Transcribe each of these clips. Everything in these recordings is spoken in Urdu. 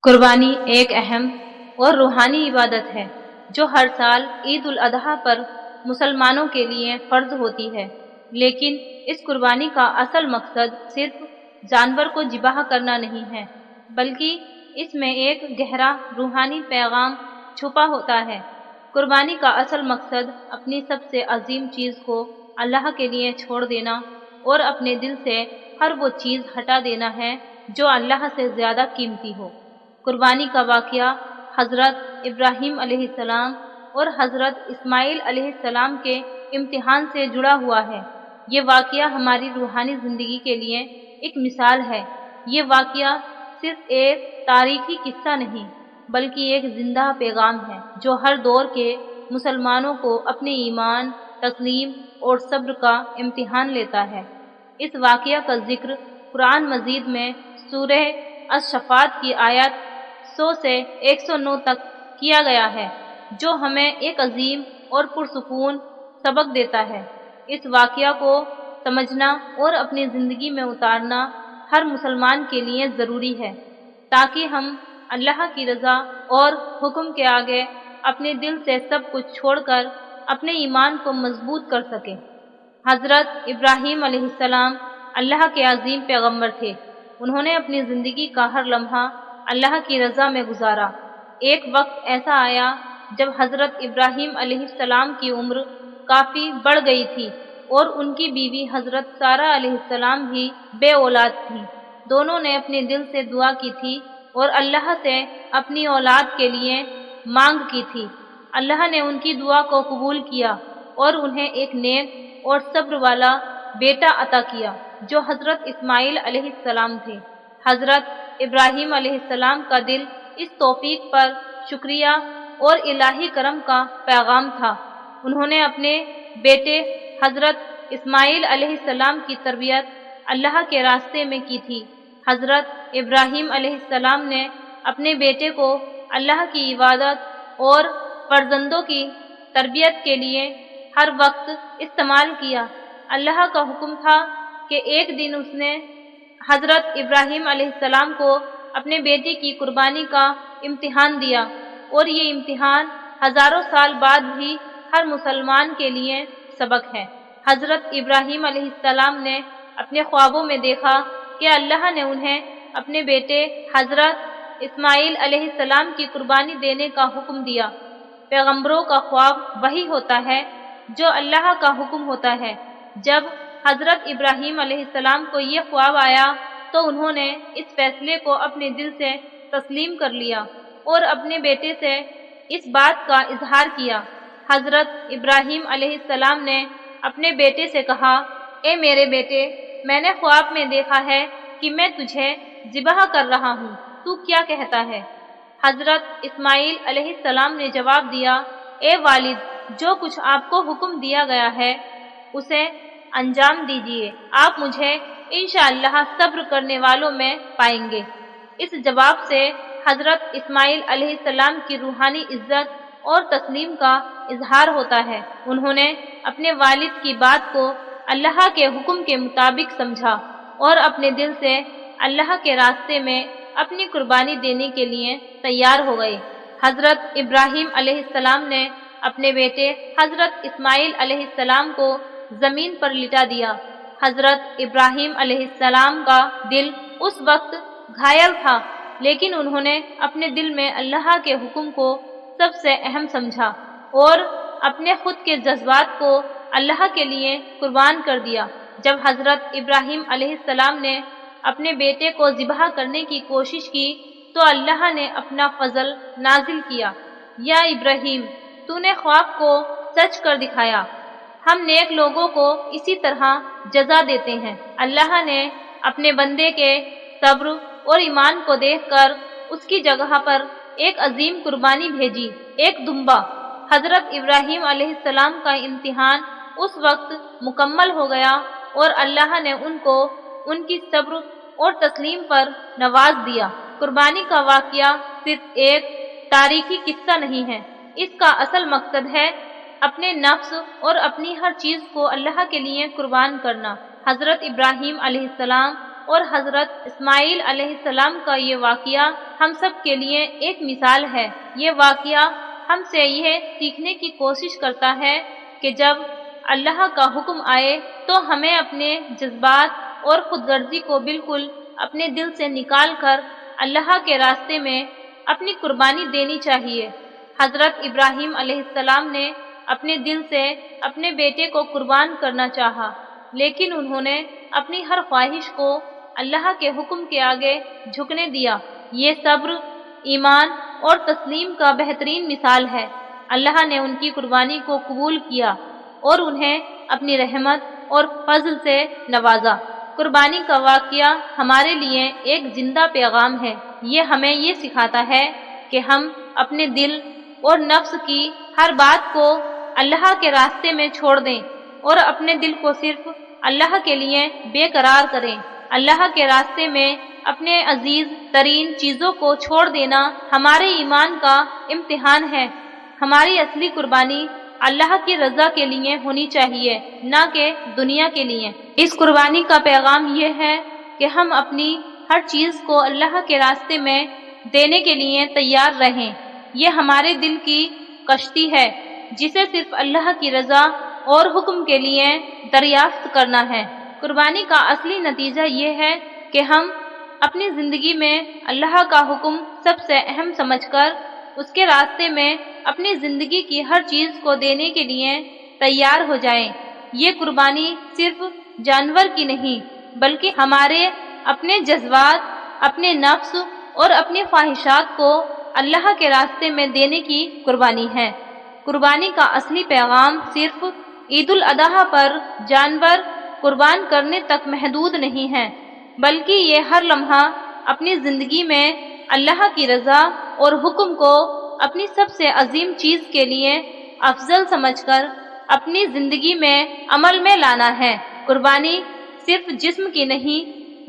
قربانی ایک اہم اور روحانی عبادت ہے جو ہر سال عید الاضحیٰ پر مسلمانوں کے لیے فرض ہوتی ہے، لیکن اس قربانی کا اصل مقصد صرف جانور کو ذبح کرنا نہیں ہے، بلکہ اس میں ایک گہرا روحانی پیغام چھپا ہوتا ہے۔ قربانی کا اصل مقصد اپنی سب سے عظیم چیز کو اللہ کے لیے چھوڑ دینا اور اپنے دل سے ہر وہ چیز ہٹا دینا ہے جو اللہ سے زیادہ قیمتی ہو۔ قربانی کا واقعہ حضرت ابراہیم علیہ السلام اور حضرت اسماعیل علیہ السلام کے امتحان سے جڑا ہوا ہے۔ یہ واقعہ ہماری روحانی زندگی کے لیے ایک مثال ہے۔ یہ واقعہ صرف ایک تاریخی قصہ نہیں، بلکہ ایک زندہ پیغام ہے جو ہر دور کے مسلمانوں کو اپنے ایمان، تسلیم اور صبر کا امتحان لیتا ہے۔ اس واقعہ کا ذکر قرآن مجید میں سورہ الصافات کی آیت 100 سے 109 تک کیا گیا ہے، جو ہمیں ایک عظیم اور پرسکون سبق دیتا ہے۔ اس واقعہ کو سمجھنا اور اپنی زندگی میں اتارنا ہر مسلمان کے لیے ضروری ہے، تاکہ ہم اللہ کی رضا اور حکم کے آگے اپنے دل سے سب کچھ چھوڑ کر اپنے ایمان کو مضبوط کر سکیں۔ حضرت ابراہیم علیہ السلام اللہ کے عظیم پیغمبر تھے۔ انہوں نے اپنی زندگی کا ہر لمحہ اللہ کی رضا میں گزارا۔ ایک وقت ایسا آیا جب حضرت ابراہیم علیہ السلام کی عمر کافی بڑھ گئی تھی اور ان کی بیوی حضرت سارہ علیہ السلام بھی بے اولاد تھی۔ دونوں نے اپنے دل سے دعا کی تھی اور اللہ سے اپنی اولاد کے لیے مانگ کی تھی۔ اللہ نے ان کی دعا کو قبول کیا اور انہیں ایک نیک اور صبر والا بیٹا عطا کیا جو حضرت اسماعیل علیہ السلام تھے۔ حضرت ابراہیم علیہ السلام کا دل اس توفیق پر شکریہ اور الہی کرم کا پیغام تھا۔ انہوں نے اپنے بیٹے حضرت اسماعیل علیہ السلام کی تربیت اللہ کے راستے میں کی تھی۔ حضرت ابراہیم علیہ السلام نے اپنے بیٹے کو اللہ کی عبادت اور فرزندوں کی تربیت کے لیے ہر وقت استعمال کیا۔ اللہ کا حکم تھا کہ ایک دن اس نے حضرت ابراہیم علیہ السلام کو اپنے بیٹے کی قربانی کا امتحان دیا، اور یہ امتحان ہزاروں سال بعد بھی ہر مسلمان کے لیے سبق ہے۔ حضرت ابراہیم علیہ السلام نے اپنے خوابوں میں دیکھا کہ اللہ نے انہیں اپنے بیٹے حضرت اسماعیل علیہ السلام کی قربانی دینے کا حکم دیا۔ پیغمبروں کا خواب وہی ہوتا ہے جو اللہ کا حکم ہوتا ہے۔ جب حضرت ابراہیم علیہ السلام کو یہ خواب آیا تو انہوں نے اس فیصلے کو اپنے دل سے تسلیم کر لیا اور اپنے بیٹے سے اس بات کا اظہار کیا۔ حضرت ابراہیم علیہ السلام نے اپنے بیٹے سے کہا، اے میرے بیٹے، میں نے خواب میں دیکھا ہے کہ میں تجھے ذبح کر رہا ہوں، تو کیا کہتا ہے؟ حضرت اسماعیل علیہ السلام نے جواب دیا، اے والد، جو کچھ آپ کو حکم دیا گیا ہے اسے انجام دیجیے، آپ مجھے انشاءاللہ صبر کرنے والوں میں پائیں گے۔ اس جواب سے حضرت اسماعیل علیہ السلام کی روحانی عزت اور تسلیم کا اظہار ہوتا ہے۔ انہوں نے اپنے والد کی بات کو اللہ کے حکم کے مطابق سمجھا اور اپنے دل سے اللہ کے راستے میں اپنی قربانی دینے کے لیے تیار ہو گئے۔ حضرت ابراہیم علیہ السلام نے اپنے بیٹے حضرت اسماعیل علیہ السلام کو زمین پر لٹا دیا۔ حضرت ابراہیم علیہ السلام کا دل اس وقت گھائل تھا، لیکن انہوں نے اپنے دل میں اللہ کے حکم کو سب سے اہم سمجھا اور اپنے خود کے جذبات کو اللہ کے لیے قربان کر دیا۔ جب حضرت ابراہیم علیہ السلام نے اپنے بیٹے کو ذبح کرنے کی کوشش کی تو اللہ نے اپنا فضل نازل کیا۔ یا ابراہیم، تو نے خواب کو سچ کر دکھایا، ہم نیک لوگوں کو اسی طرح جزا دیتے ہیں۔ اللہ نے اپنے بندے کے صبر اور ایمان کو دیکھ کر اس کی جگہ پر ایک عظیم قربانی بھیجی، ایک دمبا۔ حضرت ابراہیم علیہ السلام کا امتحان اس وقت مکمل ہو گیا اور اللہ نے ان کو ان کی صبر اور تسلیم پر نواز دیا۔ قربانی کا واقعہ صرف ایک تاریخی قصہ نہیں ہے، اس کا اصل مقصد ہے اپنے نفس اور اپنی ہر چیز کو اللہ کے لیے قربان کرنا۔ حضرت ابراہیم علیہ السلام اور حضرت اسماعیل علیہ السلام کا یہ واقعہ ہم سب کے لیے ایک مثال ہے۔ یہ واقعہ ہم سے یہ سیکھنے کی کوشش کرتا ہے کہ جب اللہ کا حکم آئے تو ہمیں اپنے جذبات اور خود غرضی کو بالکل اپنے دل سے نکال کر اللہ کے راستے میں اپنی قربانی دینی چاہیے۔ حضرت ابراہیم علیہ السلام نے اپنے دل سے اپنے بیٹے کو قربان کرنا چاہا، لیکن انہوں نے اپنی ہر خواہش کو اللہ کے حکم کے آگے جھکنے دیا۔ یہ صبر، ایمان اور تسلیم کا بہترین مثال ہے۔ اللہ نے ان کی قربانی کو قبول کیا اور انہیں اپنی رحمت اور فضل سے نوازا۔ قربانی کا واقعہ ہمارے لیے ایک زندہ پیغام ہے۔ یہ ہمیں یہ سکھاتا ہے کہ ہم اپنے دل اور نفس کی ہر بات کو اللہ کے راستے میں چھوڑ دیں اور اپنے دل کو صرف اللہ کے لیے بے قرار کریں۔ اللہ کے راستے میں اپنے عزیز ترین چیزوں کو چھوڑ دینا ہمارے ایمان کا امتحان ہے۔ ہماری اصلی قربانی اللہ کی رضا کے لیے ہونی چاہیے، نہ کہ دنیا کے لیے۔ اس قربانی کا پیغام یہ ہے کہ ہم اپنی ہر چیز کو اللہ کے راستے میں دینے کے لیے تیار رہیں۔ یہ ہمارے دل کی کشتی ہے جسے صرف اللہ کی رضا اور حکم کے لیے دریافت کرنا ہے۔ قربانی کا اصلی نتیجہ یہ ہے کہ ہم اپنی زندگی میں اللہ کا حکم سب سے اہم سمجھ کر اس کے راستے میں اپنی زندگی کی ہر چیز کو دینے کے لیے تیار ہو جائیں۔ یہ قربانی صرف جانور کی نہیں بلکہ ہمارے اپنے جذبات، اپنے نفس اور اپنی خواہشات کو اللہ کے راستے میں دینے کی قربانی ہے۔ قربانی کا اصلی پیغام صرف عید الاضحیٰ پر جانور قربان کرنے تک محدود نہیں ہے، بلکہ یہ ہر لمحہ اپنی زندگی میں اللہ کی رضا اور حکم کو اپنی سب سے عظیم چیز کے لیے افضل سمجھ کر اپنی زندگی میں عمل میں لانا ہے۔ قربانی صرف جسم کی نہیں،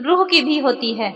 روح کی بھی ہوتی ہے۔